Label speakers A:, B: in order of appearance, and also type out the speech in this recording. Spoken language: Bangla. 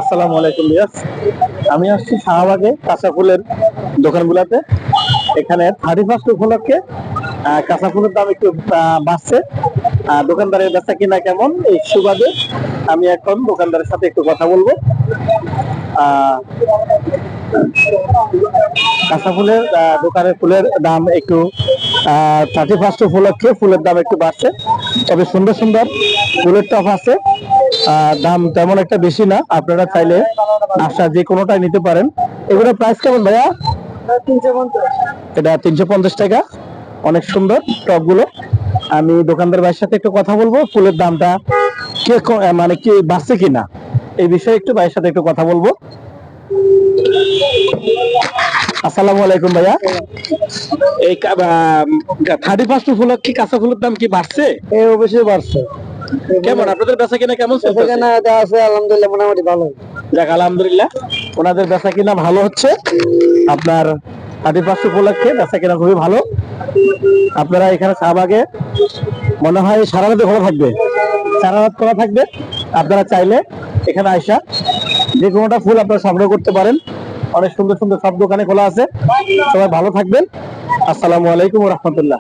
A: আসসালামু আলাইকুম ভিউয়ার্স। আমি আসছি শাহবাগে কাঁচা ফুলের দোকানগুলোতে। এখানে 31 উপলক্ষে কাঁচা ফুলের দাম একটু বাড়ছে। দোকানদারের বেচা কিনা কেমন এই সুবাদে আমি এখন দোকানদারের সাথে একটু কথা বলবো। কাঁচা ফুলের দোকানের ফুলের দাম একটু 31 উপলক্ষে ফুলের দাম একটু বাড়ছে, তবে সুন্দর সুন্দর ফুলের টপ আছে। দাম তেমন একটা বেশি না, আপনারা চাইলে আসা যে কোনোটাই নিতে পারেন। এগুলোর প্রাইস কেমন ভাইয়া? এটা 350 টাকা। অনেক সুন্দর টপ গুলো। আমি দোকানদার ভাইয়ের সাথে একটু কথা বলবো, ফুলের দামটা মানে কি বাড়ছে কিনা এই বিষয়ে একটু ভাইয়ের সাথে একটু কথা বলবো। আসসালামু আলাইকুম ভাইয়া। এই 31 উপলক্ষে কাঁচা ফুলের দাম কি বাড়ছে?
B: অবশ্যই বাড়ছে।
A: কেমন আপনাদের বেচা কিনা কেমন চলছে?
B: সেখানে আছে আলহামদুলিল্লাহ, মোটামুটি ভালো।
A: যাক আলহামদুলিল্লাহ, ওনাদের বেচা কিনা ভালো হচ্ছে। আপনার 31 উপলক্ষে বেচা কিনা খুবই ভালো। আপনারা এখানে শাহবাগে মনে হয় সারা রাত খোলা থাকবে, সারা রাত খোলা থাকবে। আপনারা চাইলে এখানে আইসা যে কোনোটা ফুল আপনারা সংগ্রহ করতে পারেন। অনেক সুন্দর সুন্দর সব দোকানে খোলা আছে। সবাই ভালো থাকবেন। আসসালামু আলাইকুম ওয়া রাহমাতুল্লাহ।